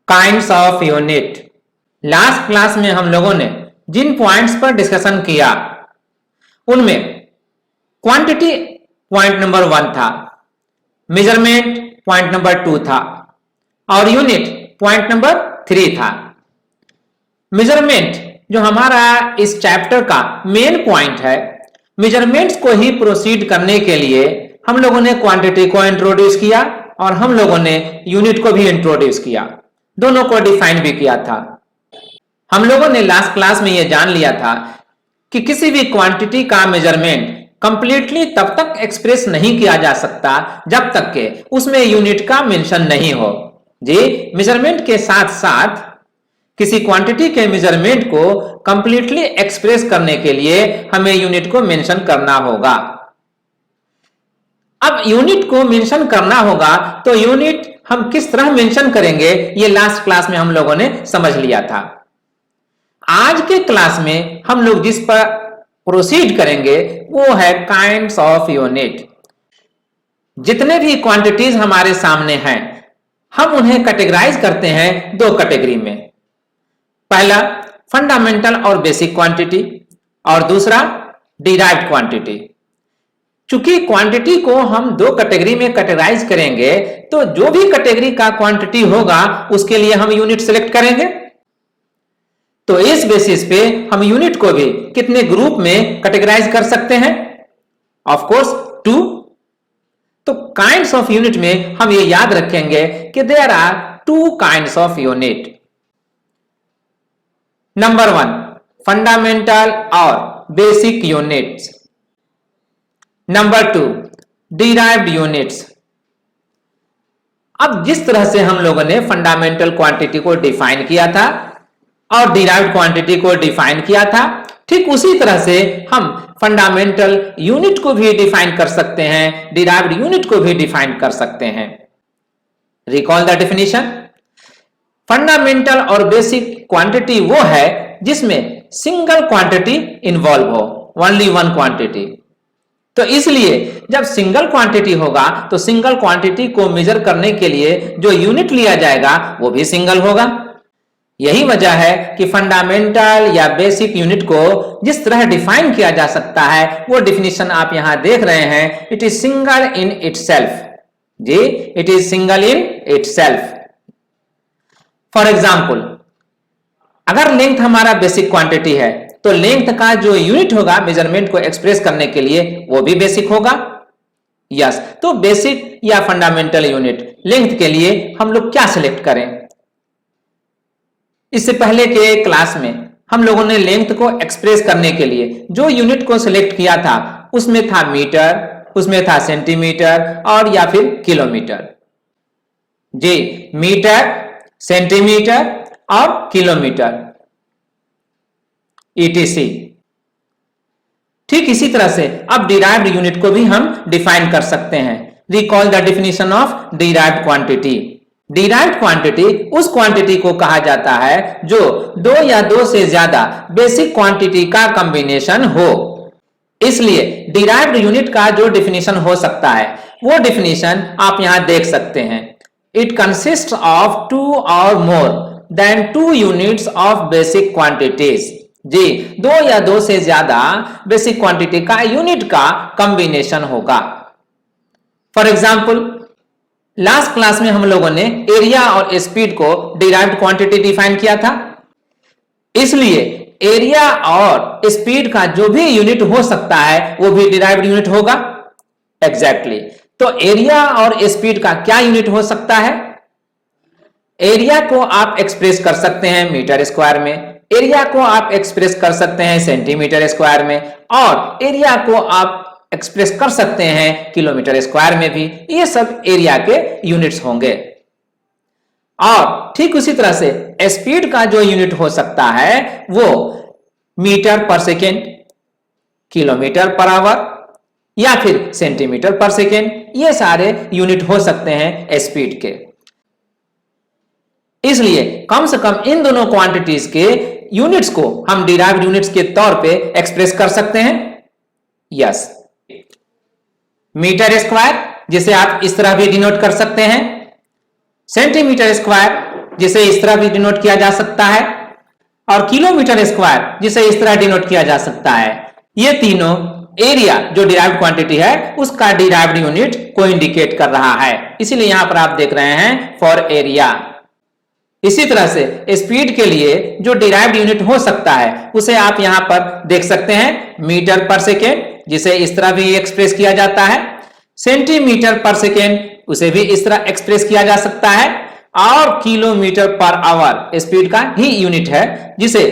Kinds of unit. Last class में हम लोगों ने जिन पॉइंट्स पर डिस्कशन किया उनमें क्वांटिटी पॉइंट नंबर 1 था, मेजरमेंट पॉइंट नंबर 2 था और यूनिट पॉइंट नंबर 3 था। मेजरमेंट जो हमारा इस चैप्टर का मेन पॉइंट है, मेजरमेंट्स को ही प्रोसीड करने के लिए हम लोगों ने क्वांटिटी को इंट्रोड्यूस किया और हम लोगों ने यूनिट को भी इंट्रोड्यूस किया, दोनों को डिफाइन भी किया था। हम लोगों ने लास्ट क्लास में यह जान लिया था कि किसी भी क्वांटिटी का मेजरमेंट कंप्लीटली तब तक एक्सप्रेस नहीं किया जा सकता जब तक के उसमें यूनिट का मेंशन नहीं हो। जी, मेजरमेंट के साथ साथ किसी क्वांटिटी के मेजरमेंट को कंप्लीटली एक्सप्रेस करने के लिए हमें यूनिट को मेंशन करना होगा। अब यूनिट को मेंशन करना होगा तो यूनिट हम किस तरह मेंशन करेंगे ये लास्ट क्लास में हम लोगों ने समझ लिया था। आज के क्लास में हम लोग जिस पर प्रोसीड करेंगे वो है काइंड्स ऑफ यूनिट। जितने भी क्वांटिटीज हमारे सामने हैं हम उन्हें कैटेगराइज करते हैं दो कैटेगरी में। पहला फंडामेंटल और बेसिक क्वांटिटी और दूसरा डिराइव्ड क्वांटिटी। चूंकि क्वांटिटी को हम दो कैटेगरी में कैटेगराइज करेंगे तो जो भी कैटेगरी का क्वांटिटी होगा उसके लिए हम यूनिट सेलेक्ट करेंगे। तो इस बेसिस पे हम यूनिट को भी कितने ग्रुप में कैटेगराइज कर सकते हैं? Of course 2। तो काइंड्स ऑफ यूनिट में हम ये याद रखेंगे कि there are 2 kinds of unit. Number 1 fundamental और basic units. Number 2 derived units. अब जिस तरह से हम लोगों ने फंडामेंटल क्वांटिटी को डिफाइन किया था और डिराइव्ड क्वांटिटी को डिफाइन किया था, ठीक उसी तरह से हम फंडामेंटल यूनिट को भी डिफाइन कर सकते हैं, डिराइव्ड यूनिट को भी डिफाइन कर सकते हैं। Recall the definition. फंडामेंटल और बेसिक क्वांटिटी वो है जिसमें सिंगल क्वांटिटी इन्वॉल्व हो, ओनली वन क्वांटिटी। तो इसलिए जब सिंगल क्वांटिटी होगा तो सिंगल क्वांटिटी को मेजर करने के लिए जो यूनिट लिया जाएगा वो भी सिंगल होगा। यही वजह है कि फंडामेंटल या बेसिक यूनिट को जिस तरह डिफाइन किया जा सकता है वो डिफिनेशन आप यहां देख रहे हैं। It is single in itself. जी, it is single in itself. For example, अगर लेंथ हमारा बेसिक क्वांटिटी है तो लेंथ का जो यूनिट होगा मेजरमेंट को एक्सप्रेस करने के लिए वो भी बेसिक होगा। यस, तो बेसिक या फंडामेंटल यूनिट लेंथ के लिए हम लोग क्या सिलेक्ट करें? इससे पहले के क्लास में हम लोगों ने लेंथ को एक्सप्रेस करने के लिए जो यूनिट को सिलेक्ट किया था उसमें था मीटर, उसमें था सेंटीमीटर और या फिर किलोमीटर। जी, मीटर, सेंटीमीटर और किलोमीटर ETC। ठीक इसी तरह से अब डिराइव्ड यूनिट को भी हम डिफाइन कर सकते हैं। Recall the definition of derived quantity. Derived quantity उस क्वांटिटी को कहा जाता है जो दो या दो से ज्यादा बेसिक क्वांटिटी का कॉम्बिनेशन हो। इसलिए डिराइव्ड यूनिट का जो डेफिनेशन हो सकता है वो डेफिनेशन आप यहां देख सकते हैं। इट कंसिस्ट ऑफ 2 और more than 2 units of basic quantities. जी, दो या दो से ज्यादा बेसिक क्वांटिटी का यूनिट का कॉम्बिनेशन होगा। फॉर एग्जाम्पल, लास्ट क्लास में हम लोगों ने एरिया और स्पीड को डिराइव्ड क्वांटिटी डिफाइन किया था। इसलिए एरिया और स्पीड का जो भी यूनिट हो सकता है वो भी डिराइव्ड यूनिट होगा। एग्जैक्टली। तो एरिया और स्पीड का क्या यूनिट हो सकता है? एरिया को आप एक्सप्रेस कर सकते हैं मीटर स्क्वायर में, एरिया को आप एक्सप्रेस कर सकते हैं सेंटीमीटर स्क्वायर में और एरिया को आप एक्सप्रेस कर सकते हैं किलोमीटर स्क्वायर में भी। ये सब एरिया के यूनिट्स होंगे। और ठीक उसी तरह से स्पीड का जो यूनिट हो सकता है वो मीटर पर सेकेंड, किलोमीटर पर आवर या फिर सेंटीमीटर पर सेकेंड, ये सारे यूनिट हो सकते हैं स्पीड के। इसलिए कम से कम इन दोनों क्वांटिटीज के यूनिट्स को हम डिराइव्ड यूनिट्स के तौर पे एक्सप्रेस कर सकते हैं। यस, मीटर स्क्वायर जिसे आप इस तरह भी डिनोट कर सकते हैं, सेंटीमीटर स्क्वायर जिसे इस तरह भी डिनोट किया जा सकता है, और किलोमीटर स्क्वायर जिसे इस तरह डिनोट किया जा सकता है। ये तीनों एरिया जो डिराइव्ड क्वांटिटी है उसका डिराइव्ड यूनिट को इंडिकेट कर रहा है, इसीलिए यहां पर आप देख रहे हैं फॉर एरिया। इसी तरह से स्पीड के लिए जो डिराइव्ड यूनिट हो सकता है उसे आप यहां पर देख सकते हैं मीटर पर सेकेंड, जिसे इस तरह भी एक्सप्रेस किया जाता है, सेंटीमीटर पर सेकेंड उसे भी इस तरह एक्सप्रेस किया जा सकता है, और किलोमीटर पर आवर स्पीड का ही यूनिट है जिसे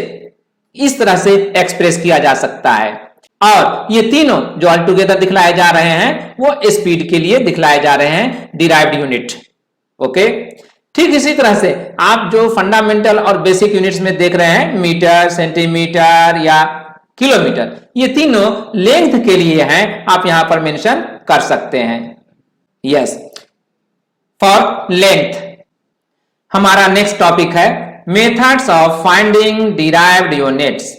इस तरह से एक्सप्रेस किया जा सकता है। और ये तीनों जो ऑल टुगेदर दिखलाए जा रहे हैं वो स्पीड के लिए दिखलाए जा रहे हैं डिराइव्ड यूनिट। ओके, ठीक इसी तरह से आप जो फंडामेंटल और बेसिक यूनिट्स में देख रहे हैं मीटर, सेंटीमीटर या किलोमीटर, ये तीनों लेंथ के लिए हैं, आप यहां पर मेंशन कर सकते हैं। Yes, for length. हमारा नेक्स्ट टॉपिक है methods of finding derived units.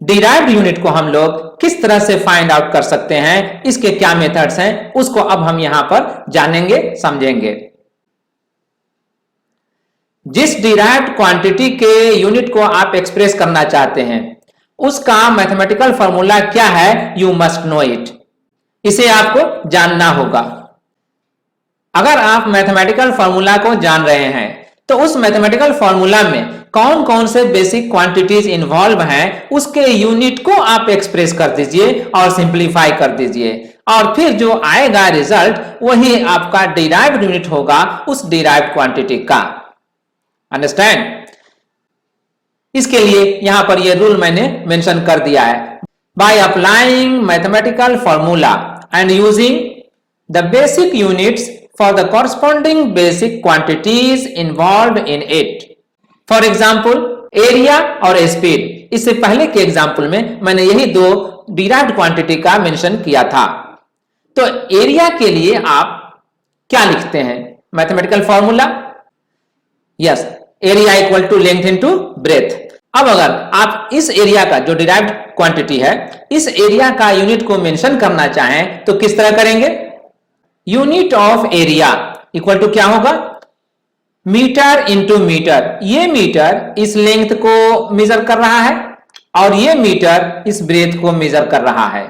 Derived unit को हम लोग किस तरह से फाइंड आउट कर सकते हैं, इसके क्या मेथड्स हैं, उसको अब हम यहां पर जानेंगे, समझेंगे। जिस डिराइव्ड क्वांटिटी के यूनिट को आप एक्सप्रेस करना चाहते हैं उसका मैथमेटिकल फॉर्मूला क्या है, यू मस्ट नो इट। इसे आपको जानना होगा। अगर आप मैथमेटिकल फॉर्मूला को जान रहे हैं तो उस मैथमेटिकल फॉर्मूला में कौन कौन से बेसिक क्वांटिटीज इन्वॉल्व हैं उसके यूनिट को आप एक्सप्रेस कर दीजिए और सिंप्लीफाई कर दीजिए, और फिर जो आएगा रिजल्ट वही आपका डिराइव्ड यूनिट होगा उस डिराइव्ड क्वांटिटी का। अंडरस्टैंड? इसके लिए यहां पर यह रूल मैंने मेंशन कर दिया है। By applying mathematical formula and using the basic units for the corresponding basic quantities involved in it. For example, area और speed। इससे पहले के एग्जाम्पल में मैंने यही दो डिराइव्ड क्वांटिटी का मेंशन किया था। तो एरिया के लिए आप क्या लिखते हैं, mathematical formula, yes, area equal to length into breadth. अब अगर आप इस एरिया का जो डिराइव्ड क्वांटिटी है इस एरिया का यूनिट को मेंशन करना चाहें तो किस तरह करेंगे, unit of area equal to क्या होगा, मीटर इंटू मीटर। ये मीटर इस लेंथ को मेजर कर रहा है और ये मीटर इस ब्रेथ को मेजर कर रहा है।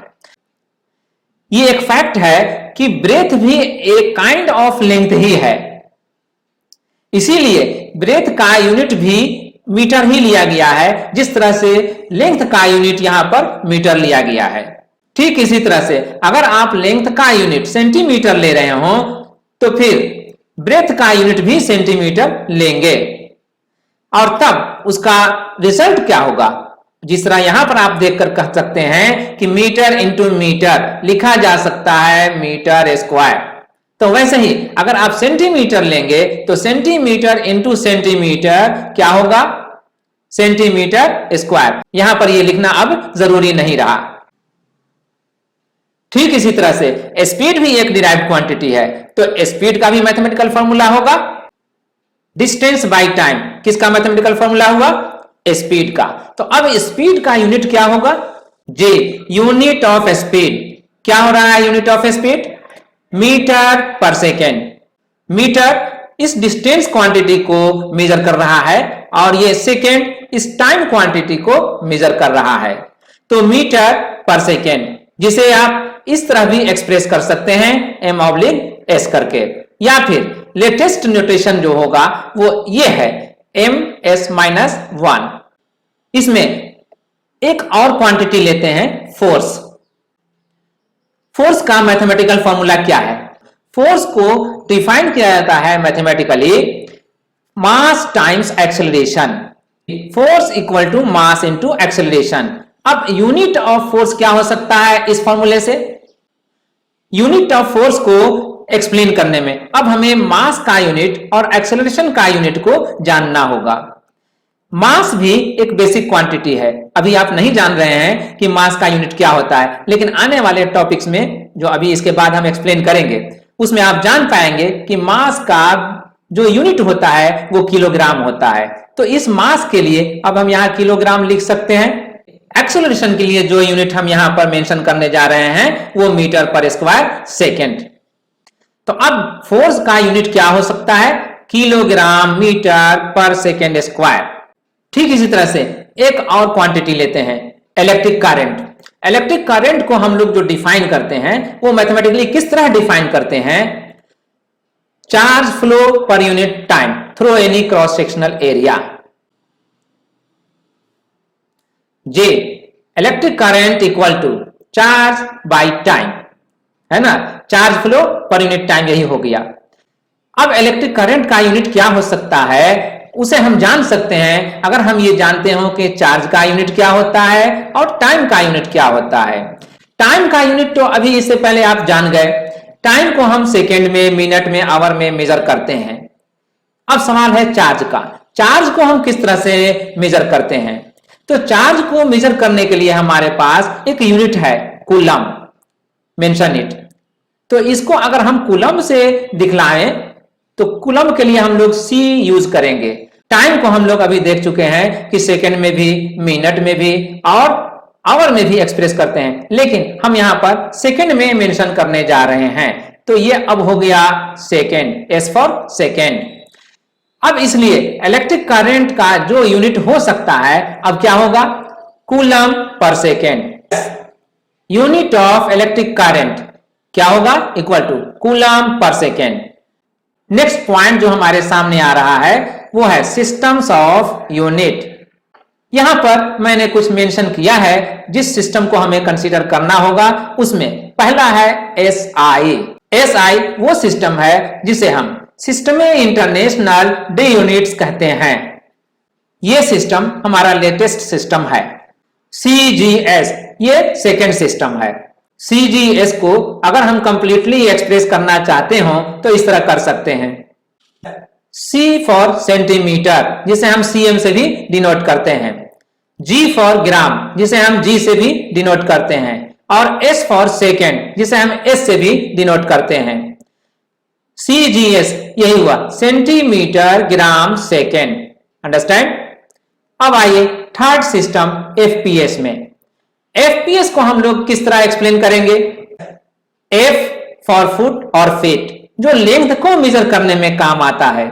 ये एक फैक्ट है कि ब्रेथ भी एक काइंड ऑफ लेंथ ही है, इसीलिए ब्रेथ का यूनिट भी मीटर ही लिया गया है, जिस तरह से लेंथ का यूनिट यहां पर मीटर लिया गया है। ठीक इसी तरह से अगर आप लेंथ का यूनिट सेंटीमीटर ले रहे हो तो फिर ब्रेथ का यूनिट भी सेंटीमीटर लेंगे, और तब उसका रिजल्ट क्या होगा, जिस तरह यहां पर आप देखकर कह सकते हैं कि मीटर इंटू मीटर लिखा जा सकता है मीटर स्क्वायर। तो वैसे ही अगर आप सेंटीमीटर लेंगे तो सेंटीमीटर इंटू सेंटीमीटर क्या होगा, सेंटीमीटर स्क्वायर। यहां पर यह लिखना अब जरूरी नहीं रहा। ठीक इसी तरह से स्पीड भी एक डिराइव्ड क्वांटिटी है, तो स्पीड का भी मैथमेटिकल फॉर्मूला होगा डिस्टेंस बाय टाइम। किसका मैथमेटिकल फॉर्मूला हुआ, स्पीड का। तो अब स्पीड का यूनिट क्या होगा, जे, यूनिट ऑफ स्पीड। क्या हो रहा है यूनिट ऑफ स्पीड, मीटर पर सेकेंड। मीटर इस डिस्टेंस क्वांटिटी को मेजर कर रहा है और ये सेकेंड इस टाइम क्वांटिटी को मेजर कर रहा है। तो मीटर पर सेकेंड, जिसे आप इस तरह भी एक्सप्रेस कर सकते हैं m/s करके, या फिर लेटेस्ट नोटेशन जो होगा वो ये है m(s-1). इसमें एक और क्वांटिटी लेते हैं फोर्स। फोर्स का मैथमेटिकल फॉर्मूला क्या है, फोर्स को डिफाइन किया जाता है mathematically mass times acceleration. Force equal to mass into acceleration. अब यूनिट ऑफ फोर्स क्या हो सकता है इस फॉर्मूले से, यूनिट ऑफ फोर्स को एक्सप्लेन करने में अब हमें मास का यूनिट और एक्सेलरेशन का यूनिट को जानना होगा। मास भी एक बेसिक क्वांटिटी है, अभी आप नहीं जान रहे हैं कि मास का यूनिट क्या होता है, लेकिन आने वाले टॉपिक्स में जो अभी इसके बाद हम एक्सप्लेन करेंगे उसमें आप जान पाएंगे कि मास का जो यूनिट होता है वो किलोग्राम होता है। तो इस मास के लिए अब हम यहां किलोग्राम लिख सकते हैं। एक्सेलरेशन के लिए जो यूनिट हम यहां पर मेंशन करने जा रहे हैं वो मीटर पर स्क्वायर सेकेंड। तो अब फोर्स का यूनिट क्या हो सकता है, किलोग्राम मीटर पर सेकेंड स्क्वायर। ठीक इसी तरह से एक और क्वांटिटी लेते हैं, इलेक्ट्रिक करंट। इलेक्ट्रिक करंट को हम लोग जो डिफाइन करते हैं वो मैथमेटिकली किस तरह डिफाइन करते हैं? Charge flow per unit time through any cross sectional area. J electric current equal to charge by time, है ना, charge flow per unit time, यही हो गया। अब इलेक्ट्रिक करंट का यूनिट क्या हो सकता है उसे हम जान सकते हैं अगर हम ये जानते हो कि चार्ज का यूनिट क्या होता है और टाइम का यूनिट क्या होता है। टाइम का यूनिट तो अभी इससे पहले आप जान गए, टाइम को हम सेकेंड में, मिनट में, आवर में मेजर करते हैं। अब सवाल है चार्ज का। चार्ज को हम किस तरह से मेजर करते हैं? तो चार्ज को मेजर करने के लिए हमारे पास एक यूनिट है, कूलम, मेंशन इट। तो इसको अगर हम कूलम से दिखलाएं तो कूलम के लिए हम लोग C यूज करेंगे। टाइम को हम लोग अभी देख चुके हैं कि सेकंड में भी, मिनट में भी और आवर में भी एक्सप्रेस करते हैं, लेकिन हम यहां पर सेकंड में मेंशन करने जा रहे हैं। तो ये अब हो गया सेकंड, S फॉर सेकंड। अब इसलिए इलेक्ट्रिक करंट का जो यूनिट हो सकता है अब क्या होगा? Coulomb per second. Unit of electric current क्या होगा? Equal to coulomb per second. Next point जो हमारे सामने आ रहा है वो है सिस्टम्स ऑफ यूनिट। यहां पर मैंने कुछ मेंशन किया है जिस सिस्टम को हमें कंसीडर करना होगा। उसमें पहला है SI। SI वो सिस्टम है जिसे हम सिस्टम इंटरनेशनल डे यूनिट्स कहते हैं। ये सिस्टम हमारा लेटेस्ट सिस्टम है। CGS ये सेकेंड सिस्टम है। CGS को अगर हम कंप्लीटली एक्सप्रेस करना चाहते हो तो इस तरह कर सकते हैं। C फॉर सेंटीमीटर जिसे हम CM से भी डिनोट करते हैं, G फॉर ग्राम जिसे हम G से भी डिनोट करते हैं, और S फॉर सेकेंड जिसे हम S से भी डिनोट करते हैं। CGS यही हुआ, सेंटीमीटर ग्राम सेकेंड। अंडरस्टैंड? अब आइए थर्ड सिस्टम FPS में। FPS को हम लोग किस तरह एक्सप्लेन करेंगे? F फॉर फुट और फीट जो लेंथ को मेजर करने में काम आता है।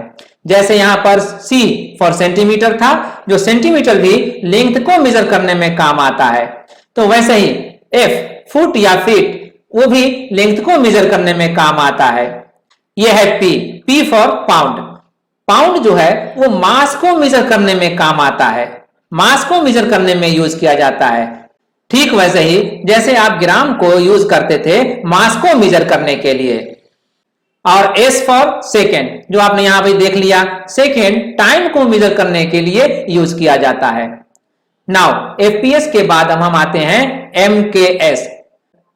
जैसे यहां पर C फॉर सेंटीमीटर था, जो सेंटीमीटर भी लेंथ को मेजर करने में काम आता है, तो वैसे ही F फुट या फीट वो भी लेंथ को मेजर करने में काम आता है। यह है P फॉर पाउंड। पाउंड जो है वो मास को मेजर करने में काम आता है, मास को मेजर करने में यूज किया जाता है। ठीक वैसे ही जैसे आप ग्राम को यूज करते थे मास को मेजर करने के लिए। और S फॉर सेकेंड जो आपने यहां पे देख लिया, सेकेंड टाइम को मेजर करने के लिए यूज किया जाता है। नाउ FPS के बाद हम आते हैं MKS।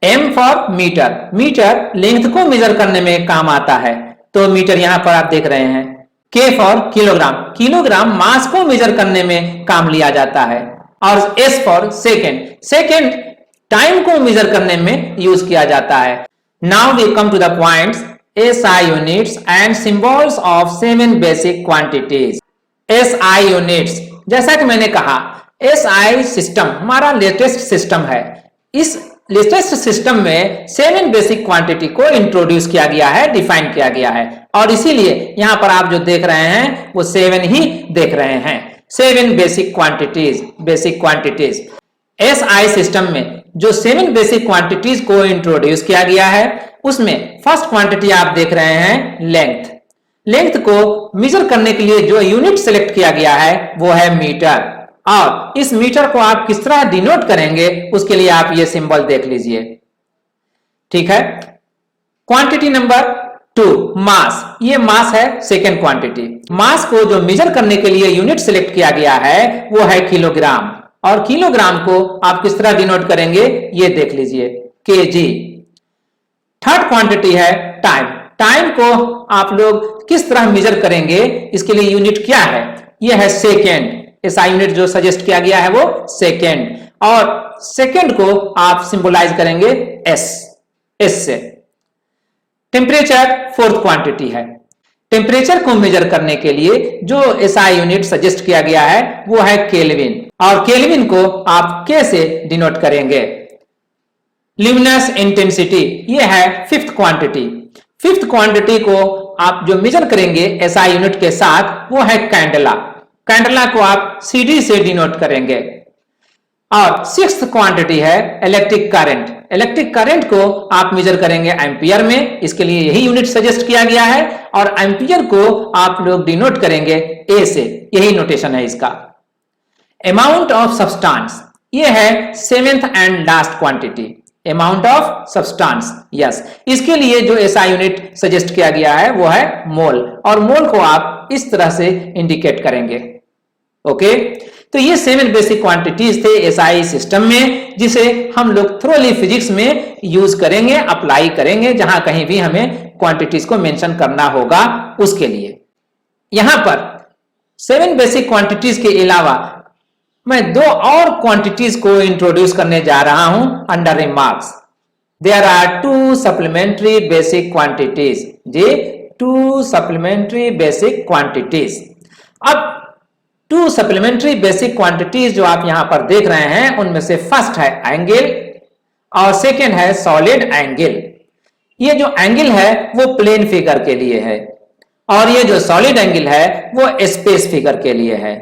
M for metre, metre length को मेजर करने में काम आता है, तो मीटर यहां पर आप देख रहे हैं। K for kilogram, kilogram mass को मेजर करने में काम लिया जाता है। और S for second, second time को मेजर करने में यूज किया जाता है। Now we come to the points SI units and symbols of 7 basic quantities. SI units, जैसा कि मैंने कहा SI सिस्टम हमारा लेटेस्ट सिस्टम है। इस लेटेस्ट सिस्टम में 7 बेसिक क्वांटिटी को इंट्रोड्यूस किया गया है, डिफाइन किया गया है, और इसीलिए यहां पर आप जो देख रहे हैं वो 7 ही देख रहे हैं। 7 basic quantities, basic quantities. SI system में जो 7 बेसिक क्वांटिटीज को इंट्रोड्यूस किया गया है उसमें फर्स्ट क्वांटिटी आप देख रहे हैं लेंथ। लेंथ को मेजर करने के लिए जो यूनिट सेलेक्ट किया गया है वो है मीटर, और इस मीटर को आप किस तरह डिनोट करेंगे उसके लिए आप ये सिंबल देख लीजिए। ठीक है। क्वांटिटी नंबर 2 मास, ये मास है सेकेंड क्वांटिटी। मास को जो मेजर करने के लिए यूनिट सेलेक्ट किया गया है वो है किलोग्राम, और किलोग्राम को आप किस तरह डिनोट करेंगे ये देख लीजिए, केजी। थर्ड क्वांटिटी है टाइम। टाइम को आप लोग किस तरह मेजर करेंगे इसके लिए यूनिट क्या है? यह है सेकेंड। SI यूनिट जो सजेस्ट किया गया है वो सेकेंड, और सेकेंड को आप सिंबलाइज करेंगे S से। टेम्परेचर फोर्थ क्वांटिटी है। टेम्परेचर को मेजर करने के लिए जो SI यूनिट सजेस्ट किया गया है वो है केल्विन, और केल्विन को आप K से डिनोट करेंगे। ल्यूमिनस इंटेंसिटी, ये है फिफ्थ क्वांटिटी। फिफ्थ क्वांटिटी को आप जो मेजर करेंगे एसआई यूनिट के साथ वो है कैंडला। कैंडला को आप सीडी से डिनोट करेंगे। और सिक्स्थ क्वांटिटी है इलेक्ट्रिक करंट। इलेक्ट्रिक करंट को आप मेजर करेंगे एम्पियर में, इसके लिए यही यूनिट सजेस्ट किया गया है। और एम्पियर को आप लोग डिनोट करेंगे ए से, यही नोटेशन है इसका। अमाउंट ऑफ सब्सटेंस, ये है seventh and last quantity, amount of substance. Yes, इसके लिए जो एसआई यूनिट सजेस्ट किया गया है वो है मोल, और मोल को आप इस तरह से इंडिकेट करेंगे। ओके, तो ये 7 बेसिक क्वांटिटीज थे एसआई सिस्टम में, जिसे हम लोग थ्रोली फिजिक्स में यूज करेंगे, अप्लाई करेंगे, जहां कहीं भी हमें क्वांटिटीज को मेंशन करना होगा उसके लिए। यहां पर 7 बेसिक क्वांटिटीज के अलावा मैं 2 और क्वांटिटीज को इंट्रोड्यूस करने जा रहा हूं under remarks. There are 2 supplementary basic quantities, जी 2 सप्लीमेंट्री बेसिक क्वांटिटीज। अब 2 सप्लीमेंट्री बेसिक क्वांटिटीज जो आप यहां पर देख रहे हैं, उनमें से फर्स्ट है एंगल और सेकेंड है सॉलिड एंगल। ये जो एंगल है वो प्लेन फिगर के लिए है, और ये जो सॉलिड एंगल है वो स्पेस फिगर के लिए है।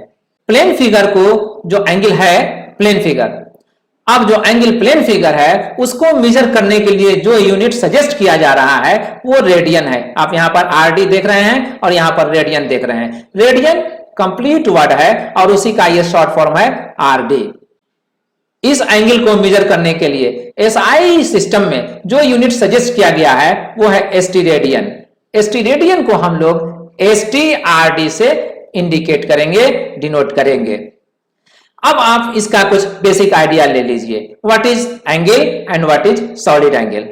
प्लेन फिगर को जो एंगल है प्लेन फिगर, अब जो एंगल प्लेन फिगर है उसको मेजर करने के लिए जो यूनिट सजेस्ट किया जा रहा है वो रेडियन है। आप यहां पर आरडी देख रहे हैं और यहां पर रेडियन देख रहे हैं। रेडियन कंप्लीट वर्ड है और उसी का ये शॉर्ट फॉर्म है आरडी। इस एंगल को मेजर करने के लिए एसआई सिस्टम में जो यूनिट सजेस्ट किया गया है वो है एसटी रेडियन। एसटी रेडियन को हम लोग एसटी आरडी से इंडिकेट करेंगे, डिनोट करेंगे। अब आप इसका कुछ बेसिक आइडिया ले लीजिए, what is angle and what is solid angle.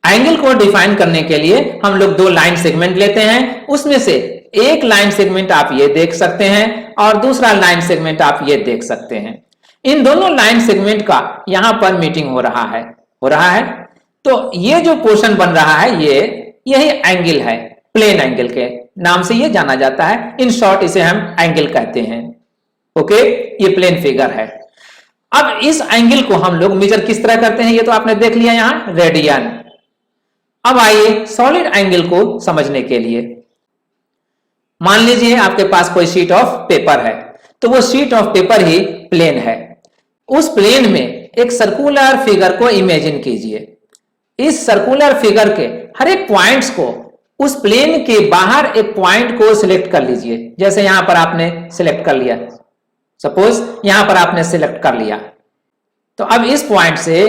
Angle को डिफाइन करने के लिए हम लोग 2 लाइन सेगमेंट लेते हैं, उसमें से एक लाइन सेगमेंट आप ये देख सकते हैं और दूसरा लाइन सेगमेंट आप ये देख सकते हैं। इन दोनों लाइन सेगमेंट का यहां पर मीटिंग हो रहा है। तो ये जो पोर्शन बन रहा है यही एंगल है, प्लेन एंगल के नाम से ये जाना जाता है। इन शॉर्ट इसे हम एंगल कहते हैं। ओके, ये प्लेन फिगर है। अब इस एंगल को हम लोग मेजर किस तरह करते हैं ये तो आपने देख लिया यहां, रेडियन। अब आइए सॉलिड एंगल को समझने के लिए, मान लीजिए आपके पास कोई शीट ऑफ पेपर है, तो वो शीट ऑफ पेपर ही प्लेन है। उस प्लेन में एक सर्कुलर फिगर को इमेजिन कीजिए। इस सर्कुलर फिगर के हर एक पॉइंट्स को, उस प्लेन के बाहर एक पॉइंट को सिलेक्ट कर लीजिए। जैसे यहां पर आपने सिलेक्ट कर लिया, सपोज यहां पर आपने सिलेक्ट कर लिया, तो अब इस पॉइंट से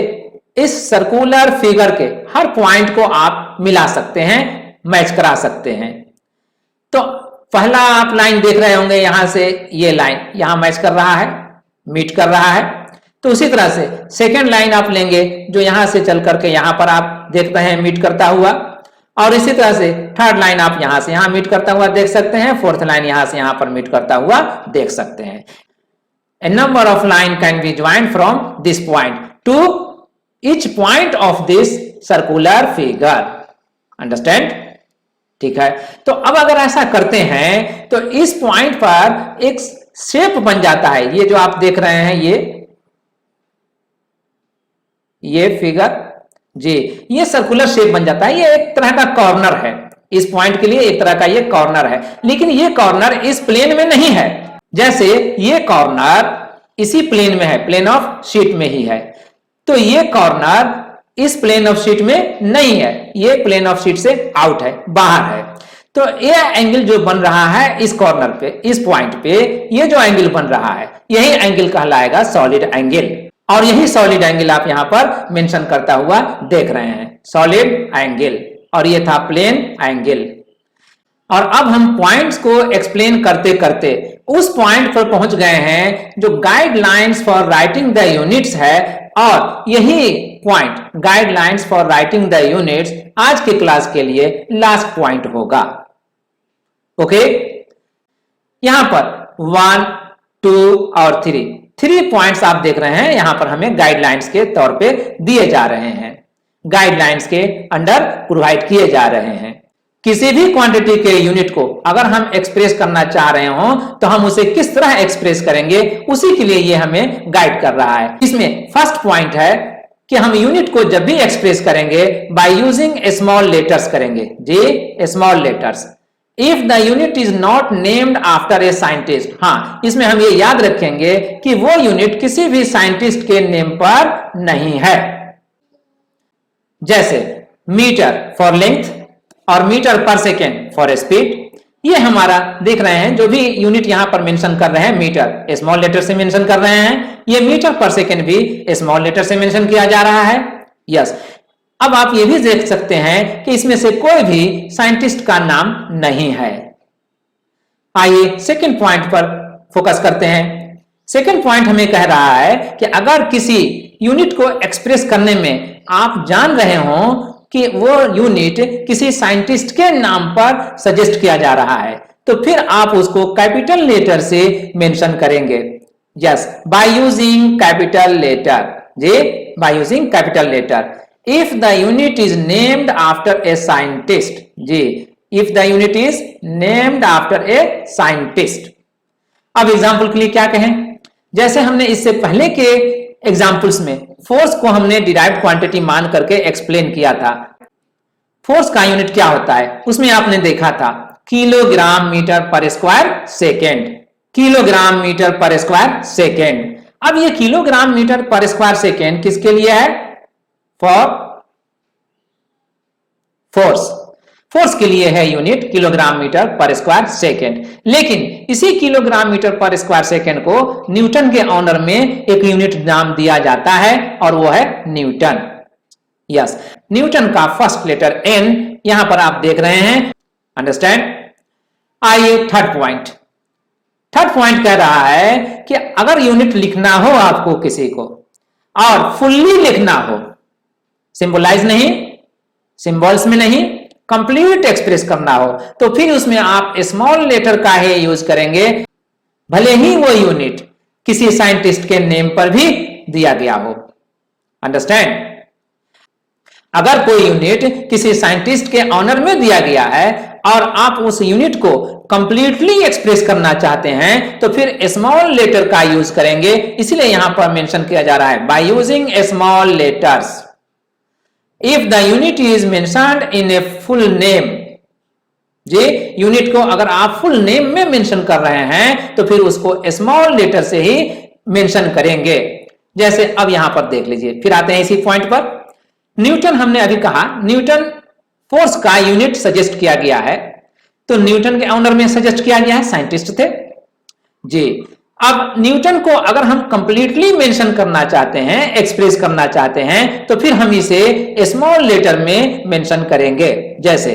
इस सर्कुलर फिगर के हर पॉइंट को आप मिला सकते हैं, मैच करा सकते हैं। तो पहला आप लाइन देख रहे होंगे, यहां से ये लाइन यहां मैच कर रहा है, मीट कर रहा है। तो उसी तरह से सेकेंड लाइन आप लेंगे जो यहां से चल करके यहां पर आप देखते हैं मीट करता हुआ, और इसी तरह से थर्ड लाइन आप यहां से यहां मीट करता हुआ देख सकते हैं, फोर्थ लाइन यहां से यहां पर मीट करता हुआ देख सकते हैं। A number of line can be joined from this point to each point of this circular figure. Understand? ठीक है, तो अब अगर ऐसा करते हैं तो इस पॉइंट पर एक शेप बन जाता है। ये जो आप देख रहे हैं ये फिगर जी, ये सर्कुलर शेप बन जाता है। ये एक तरह का कॉर्नर है, इस पॉइंट के लिए एक तरह का ये कॉर्नर है, लेकिन ये कॉर्नर इस प्लेन में नहीं है। जैसे ये कॉर्नर इसी प्लेन में है, प्लेन ऑफ शीट में ही है, तो ये कॉर्नर इस प्लेन ऑफ शीट में नहीं है, ये प्लेन ऑफ शीट से आउट है, बाहर है। तो ये एंगल जो बन रहा है इस कॉर्नर पे, इस पॉइंट पे, ये जो एंगल बन रहा है यही एंगल कहलाएगा सॉलिड एंगल। और यही सॉलिड एंगल आप यहां पर मेंशन करता हुआ देख रहे हैं, सॉलिड एंगल, और ये था प्लेन एंगल। और अब हम पॉइंट्स को एक्सप्लेन करते करते उस पॉइंट पर पहुंच गए हैं जो guidelines for writing the units है, और यही point guidelines for writing the units आज के क्लास के लिए लास्ट पॉइंट होगा। ओके, यहां पर 1, 2 और 3 पॉइंट्स आप देख रहे हैं, यहां पर हमें गाइडलाइंस के तौर पे दिए जा रहे हैं, गाइडलाइंस के अंडर प्रोवाइड किए जा रहे हैं। किसी भी क्वांटिटी के यूनिट को अगर हम एक्सप्रेस करना चाह रहे हो तो हम उसे किस तरह एक्सप्रेस करेंगे, उसी के लिए ये हमें गाइड कर रहा है। इसमें फर्स्ट पॉइंट है कि हम यूनिट को जब भी एक्सप्रेस करेंगे बाय यूजिंग स्मॉल लेटर्स करेंगे जी, small letters. If the unit is not named after a scientist, हाँ इसमें हम ये याद रखेंगे कि वो यूनिट किसी भी साइंटिस्ट के नेम पर नहीं है। जैसे मीटर फॉर लेंथ और मीटर पर सेकेंड फॉर स्पीड, ये हमारा देख रहे हैं जो भी यूनिट यहां पर मेंशन कर रहे हैं मीटर स्मॉल लेटर से मेंशन कर रहे हैं, ये मीटर पर सेकेंड भी स्मॉल लेटर से मेंशन किया जा रहा है। यस, अब आप ये भी देख सकते हैं कि इसमें से कोई भी साइंटिस्ट का नाम नहीं है। आइए सेकंड पॉइंट पर फोकस करते हैं। सेकंड पॉइंट हमें कह रहा है कि अगर किसी यूनिट को एक्सप्रेस करने में आप जान रहे हो कि वो यूनिट किसी साइंटिस्ट के नाम पर सजेस्ट किया जा रहा है, तो फिर आप उसको कैपिटल लेटर से मेंशन करेंगे। Yes, by using capital letter जी, by using capital letter. If the unit is named after a scientist जी, if the unit is named after a scientist. अब एग्जाम्पल के लिए क्या कहें, जैसे हमने इससे पहले के एग्जाम्पल्स में फोर्स को हमने डिराइव्ड क्वांटिटी मान करके एक्सप्लेन किया था। फोर्स का यूनिट क्या होता है उसमें आपने देखा था किलोग्राम मीटर पर स्क्वायर सेकेंड, किलोग्राम मीटर पर स्क्वायर सेकेंड। अब ये किलोग्राम मीटर पर स्क्वायर सेकेंड किसके लिए है, फॉर फोर्स, फोर्स के लिए है यूनिट किलोग्राम मीटर पर स्क्वायर सेकेंड। लेकिन इसी किलोग्राम मीटर पर स्क्वायर सेकेंड को न्यूटन के ऑनर में एक यूनिट नाम दिया जाता है और वो है न्यूटन। यस, न्यूटन का फर्स्ट लेटर एन यहां पर आप देख रहे हैं, अंडरस्टैंड। आइए थर्ड पॉइंट, थर्ड पॉइंट कह रहा है कि अगर यूनिट लिखना हो आपको किसी को और फुल्ली लिखना हो, सिंबलाइज नहीं, सिंबल्स में नहीं, कंप्लीट एक्सप्रेस करना हो, तो फिर उसमें आप स्मॉल लेटर का ही यूज करेंगे, भले ही वो यूनिट किसी साइंटिस्ट के नेम पर भी दिया गया हो। अंडरस्टैंड, अगर कोई यूनिट किसी साइंटिस्ट के ऑनर में दिया गया है और आप उस यूनिट को कंप्लीटली एक्सप्रेस करना चाहते हैं तो फिर स्मॉल लेटर का यूज करेंगे, इसलिए यहां पर मेंशन किया जा रहा है by using small letters. If the unit is mentioned in a full name जी, यूनिट को अगर आप फुल नेम में मेंशन कर रहे हैं तो फिर उसको स्मॉल लेटर से ही मेंशन करेंगे। जैसे अब यहां पर देख लीजिए, फिर आते हैं इसी पॉइंट पर। न्यूटन हमने अभी कहा, न्यूटन फोर्स का यूनिट सजेस्ट किया गया है, तो न्यूटन के ऑनर में सजेस्ट किया गया है, साइंटिस्ट थे जी। अब न्यूटन को अगर हम कंप्लीटली मेंशन करना चाहते हैं, एक्सप्रेस करना चाहते हैं, तो फिर हम इसे स्मॉल लेटर में मेंशन करेंगे। जैसे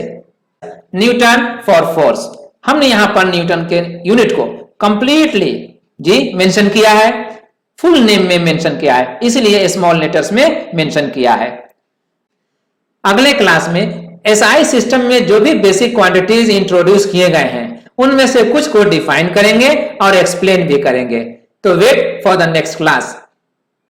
न्यूटन फॉर फोर्स, हमने यहां पर न्यूटन के यूनिट को कंप्लीटली जी मेंशन किया है, फुल नेम में मेंशन किया है, इसलिए स्मॉल लेटर्स में मेंशन किया है। अगले क्लास में एसआई सिस्टम में जो भी बेसिक क्वांटिटीज इंट्रोड्यूस किए गए हैं उनमें से कुछ को डिफाइन करेंगे और एक्सप्लेन भी करेंगे। तो wait for the next class.